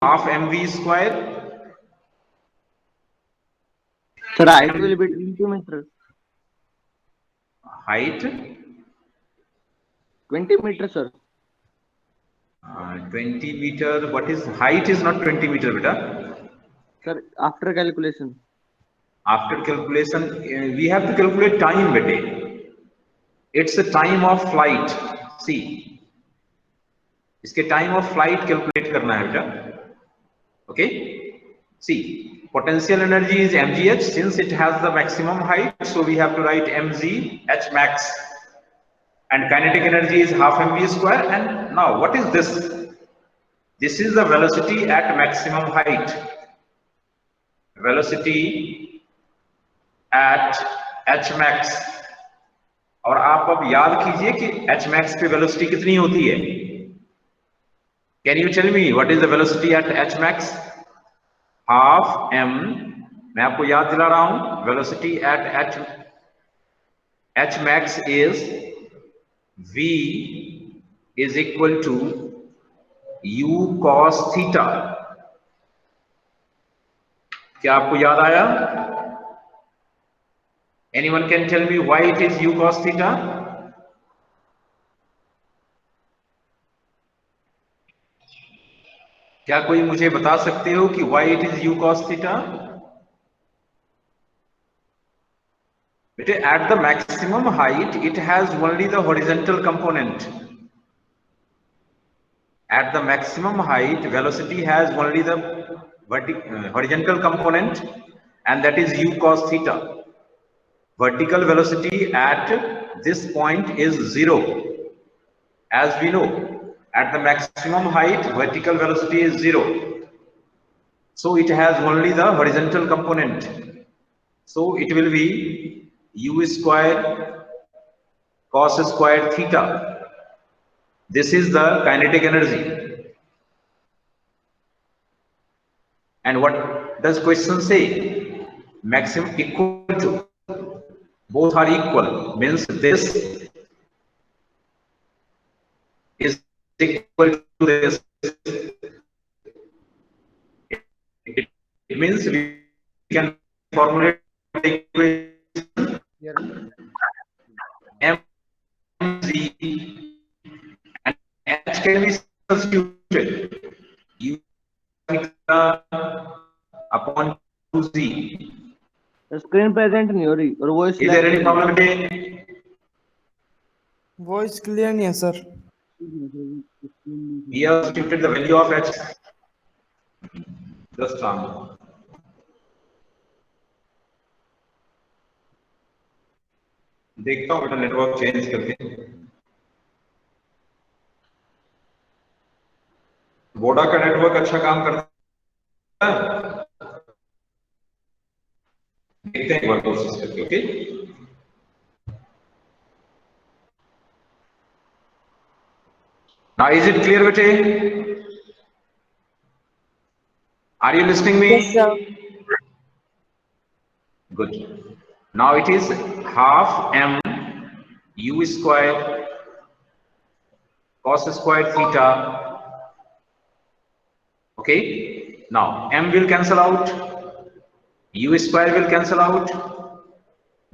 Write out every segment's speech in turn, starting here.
half mv square. Sir, height will be 20 meters. Height 20 meters, sir. 20 meter. What is height? Is not 20 meter, beta. Sir, after calculation. After calculation, we have to calculate time, beta. It's the time of flight. See, इसके time of flight calculate करना है बेटा. Okay. See, potential energy is mgh. Since it has the maximum height, so we have to write mg h max. And kinetic energy is half mv square. And now, what is this? This is the velocity at maximum height. Velocity at h max. और आप अब याद कीजिए कि h max पे velocity कितनी होती है. Can you tell me what is the velocity at h max? Half m. मैं आपको याद दिला रहा हूं, velocity at h max is v is equal to u cos theta. क्या आपको याद आया? Anyone can tell me why it is u cos theta? क्या कोई मुझे बता सकते हो कि why it is u cos theta? At the maximum height, it has only the horizontal component. At the maximum height, velocity has only the horizontal component, and that is u cos theta. Vertical velocity at this point is 0. As we know, at the maximum height, vertical velocity is 0. So it has only the horizontal component. So it will be u square cos square theta. This is the kinetic energy. And what does question say? Maximum equal to. Both are equal, means this is equal to this. It means we can formulate the equation mg and h can be substituted u upon 2z. Screen present नहीं हो रही और voice Is there any problem today? Voice clear नहीं है sir. We have substituted the value of h. Just देखता हूँ बेटा network change करके. वोडा का नेटवर्क अच्छा काम करता है. देखते हैं एक बार कोशिश करके. Okay, now is it clear bete? Are you listening me? Yes, sir. Good. Now it is half m u square cos square theta. Okay, now m will cancel out, u square will cancel out,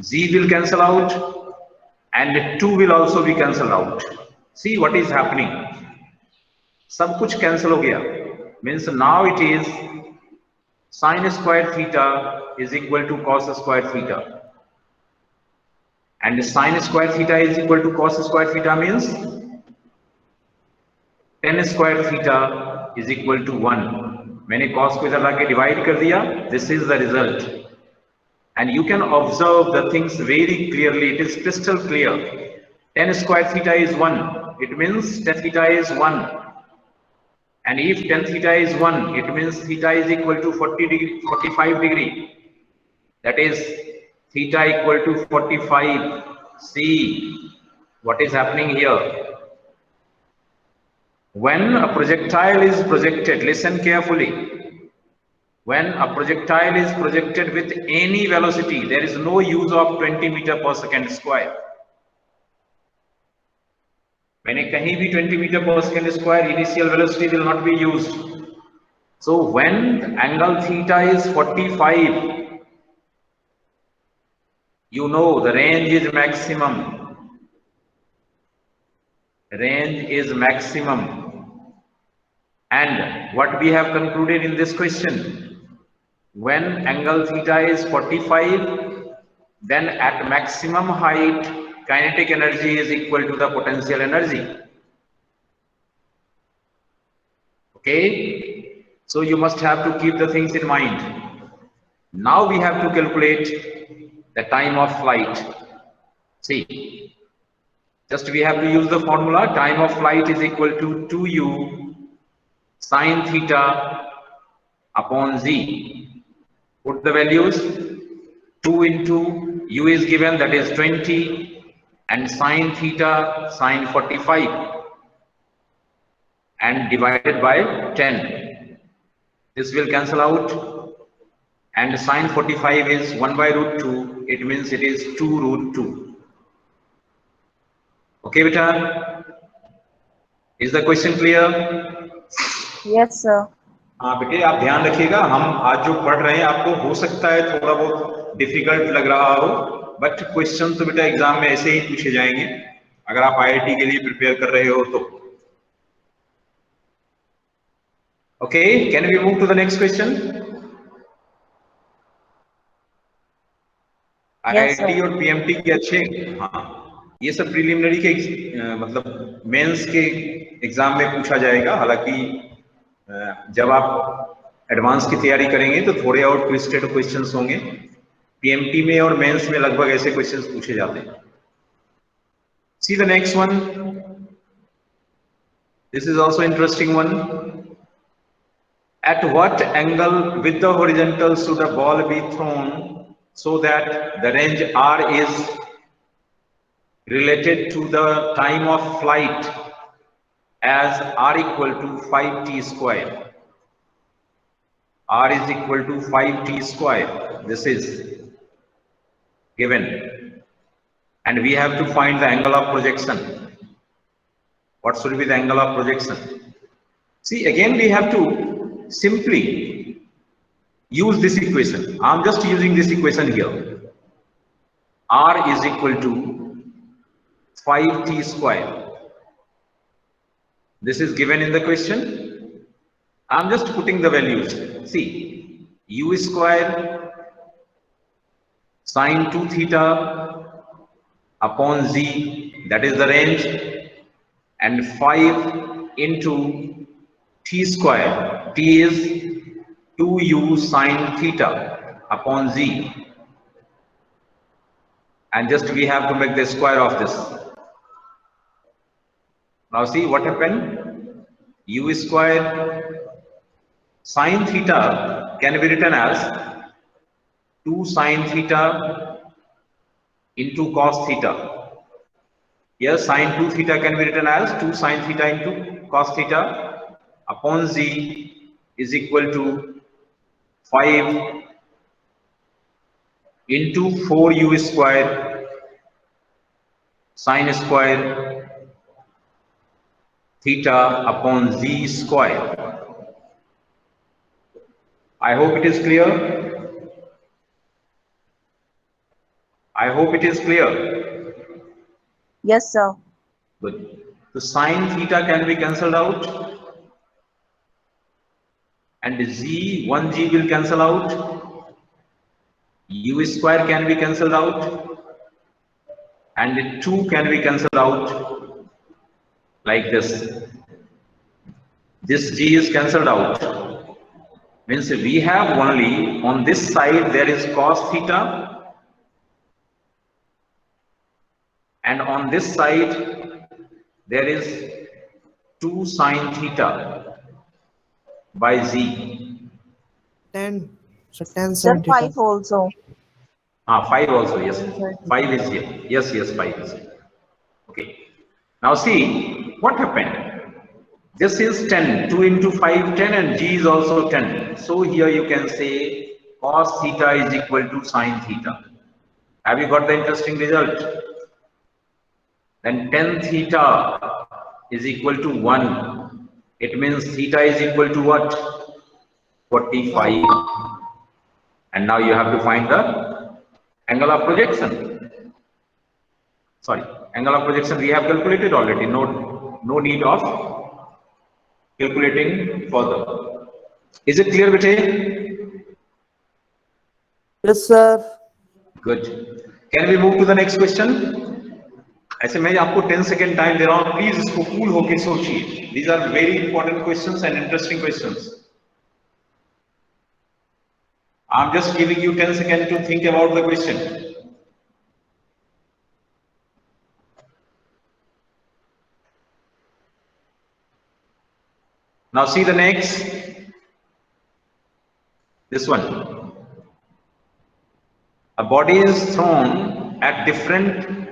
z will cancel out, and 2 will also be cancelled out. See what is happening. सब कुछ cancel हो गया. Means now it is sin square theta is equal to cos square theta. And sin square theta is equal to cos square theta means tan square theta is equal to 1. मैंने cos को इधर लाके divide कर दिया. This is the result. And you can observe the things very clearly. It is crystal clear. Tan square theta is 1. It means tan theta is 1. And if tan theta is 1, it means theta is equal to 45 degree. That is theta equal to 45. See what is happening here. When a projectile is projected, listen carefully. When a projectile is projected with any velocity, there is no use of 20 meter per second square. मैंने कहीं भी 20 meter per second square initial velocity will not be used. So when angle theta is 45, you know the range is maximum. Range is maximum. And what we have concluded in this question, when angle theta is 45, then at maximum height, kinetic energy is equal to the potential energy. Okay? So you must have to keep the things in mind. Now we have to calculate the time of flight. See, just we have to use the formula. Time of flight is equal to 2u sine theta upon z. Put the values. 2 into u is given, that is 20, and sine theta sine 45, and divided by 10. This will cancel out, and sine 45 is 1 by root 2. It means it is 2 root 2. Okay, beta? Is the question clear? Yes, sir. हाँ बेटे, आप ध्यान रखिएगा, हम आज जो पढ़ रहे हैं आपको हो सकता है थोड़ा बहुत डिफिकल्ट लग रहा हो, बट क्वेश्चन तो बेटा एग्जाम में ऐसे ही पूछे जाएंगे अगर आप आईआईटी के लिए प्रिपेयर कर रहे हो तो। Okay, can we move to the next question? IIT और पीएमटी के अच्छे, हाँ ये सब प्रीलिमिनरी के मतलब मेंस के एग्जाम में पूछा जाएगा। हालांकि जब आप एडवांस की तैयारी करेंगे तो थोड़े और ट्विस्टेड क्वेश्चंस होंगे। पीएमटी में और मेंस में लगभग ऐसे क्वेश्चंस पूछे जाते हैं। See the next one, this is also interesting one. At what angle with the horizontal should a ball be thrown so that the range r is related to the time of flight as r equal to 5t square? R is equal to 5t square. This is given. And we have to find the angle of projection. What should be the angle of projection? See, again we have to simply use this equation. I am just using this equation here. R is equal to 5t square. This is given in the question. I am just putting the values. See, u square sine 2 theta upon z, that is the range, and 5 into t square. T is 2u sine theta upon z, and just we have to make the square of this. Now see what happened. U square sine theta can be written as 2 sine theta into cos theta. Yes, sine 2 theta can be written as 2 sine theta into cos theta upon z is equal to 5 into 4u square sine square theta upon z square. I hope it is clear. I hope it is clear. Yes, sir. Good. So sine theta can be cancelled out, and z, 1g will cancel out, u square can be cancelled out, and 2 can be cancelled out like this. This g is cancelled out. Means we have only on this side there is cos theta, and on this side there is 2 sine theta by z. 10. So 10 Sir, sin 5 theta. also. 5 also, yes. 5 is here. Yes, 5 is here. Okay. Now see what happened. This is 10. 2 into 5, 10, and g is also 10. So here you can say cos theta is equal to sine theta. Have you got the interesting result? Then 10 theta is equal to 1. It means theta is equal to what? 45. And now you have to find the angle of projection. Sorry, angle of projection we have calculated already. No need of calculating further. Is it clear, Vijay? Yes, sir. Good. Can we move to the next question? ऐसे मैं आपको 10 second time दे रहा हूं, please इसको cool होके सोचिए. These are very important questions and interesting questions. I'm just giving you 10 seconds to think about the question. Now see the next. This one. A body is thrown at different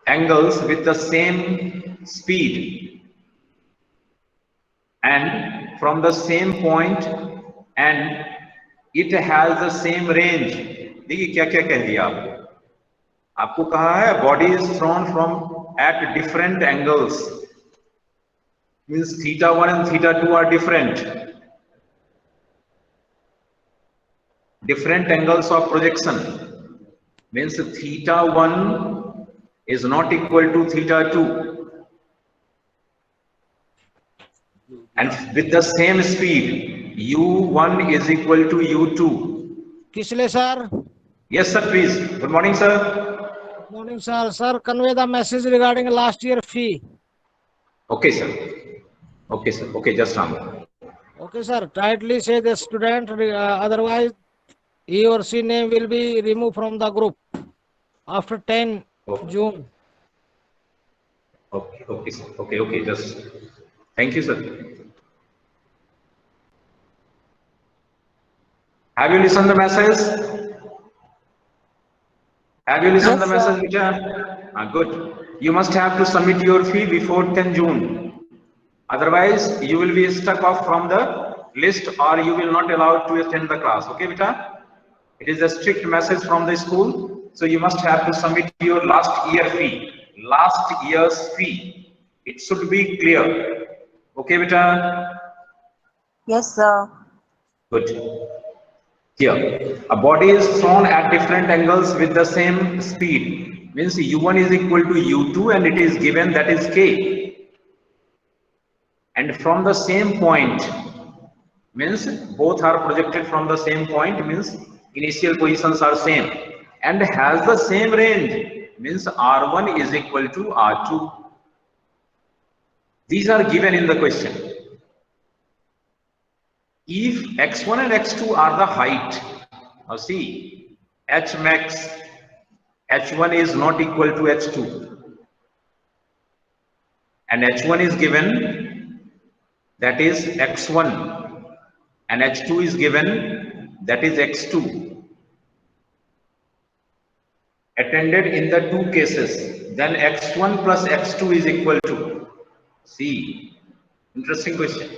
angles with the same speed and from the same point, and it has the same range. देखिए क्या क्या कह दिया आपको कहा है body is thrown from at different angles, means theta 1 and theta 2 are different angles of projection, means theta 1 is not equal to theta 2, and with the same speed u1 is equal to u2. Kisle sir? Yes sir, please. Good morning sir. Good morning sir. Sir, convey the message regarding last year fee. Okay sir. Okay sir. Okay, just now. Okay sir, tightly say the student, otherwise he or she name will be removed from the group after 10 Okay. June. Okay, okay sir. Okay, just thank you sir. Have you listened the message? Have you listened the message, Vijay? Good. You must have to submit your fee before 10 June. Otherwise, you will be struck off from the list or you will not allowed to attend the class. Okay, Vijay? It is a strict message from the school. So you must have to submit your last year fee. Last year's fee. It should be clear. Okay, Vijay? Yes, sir. Good. Here, a body is thrown at different angles with the same speed. Means u1 is equal to u2 and it is given that is k. And from the same point, means both are projected from the same point, means initial positions are same and has the same range, means r1 is equal to r2. These are given in the question. If x1 and x2 are the height, now see, h max, h1 is not equal to h2, and h1 is given, that is x1, and h2 is given, that is x2. Attended in the two cases, then x1 plus x2 is equal to, see, interesting question.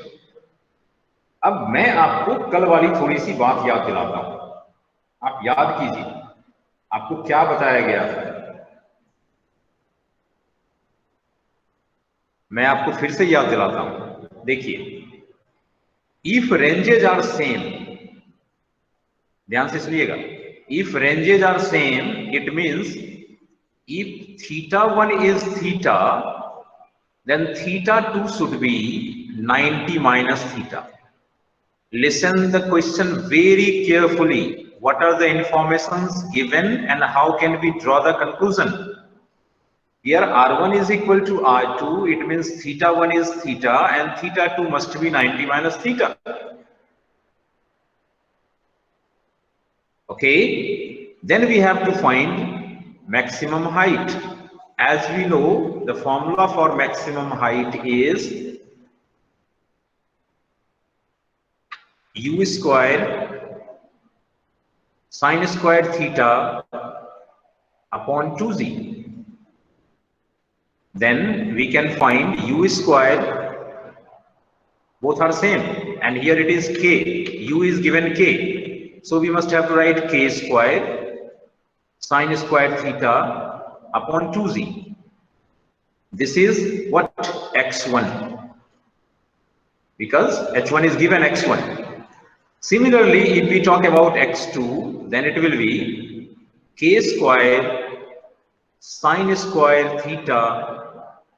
अब मैं आपको कल वाली थोड़ी सी बात याद दिलाता हूं, आप याद कीजिए आपको क्या बताया गया है. मैं आपको फिर से याद दिलाता हूं. देखिए, इफ रेंजेज आर सेम, ध्यान से सुनिएगा, if ranges are same it means if theta 1 is theta then theta 2 should be 90 minus theta. Listen the question very carefully. What are the informations given and how can we draw the conclusion? Here r1 is equal to r2, it means theta 1 is theta and theta 2 must be 90 minus theta. Okay, then we have to find maximum height. As we know, the formula for maximum height is u square sine square theta upon 2z. Then we can find u square, both are same, and here it is k, u is given k, so we must have to write k square sine square theta upon 2z. This is what? x1, because h1 is given x1. Similarly, if we talk about x2, then it will be k square sine square theta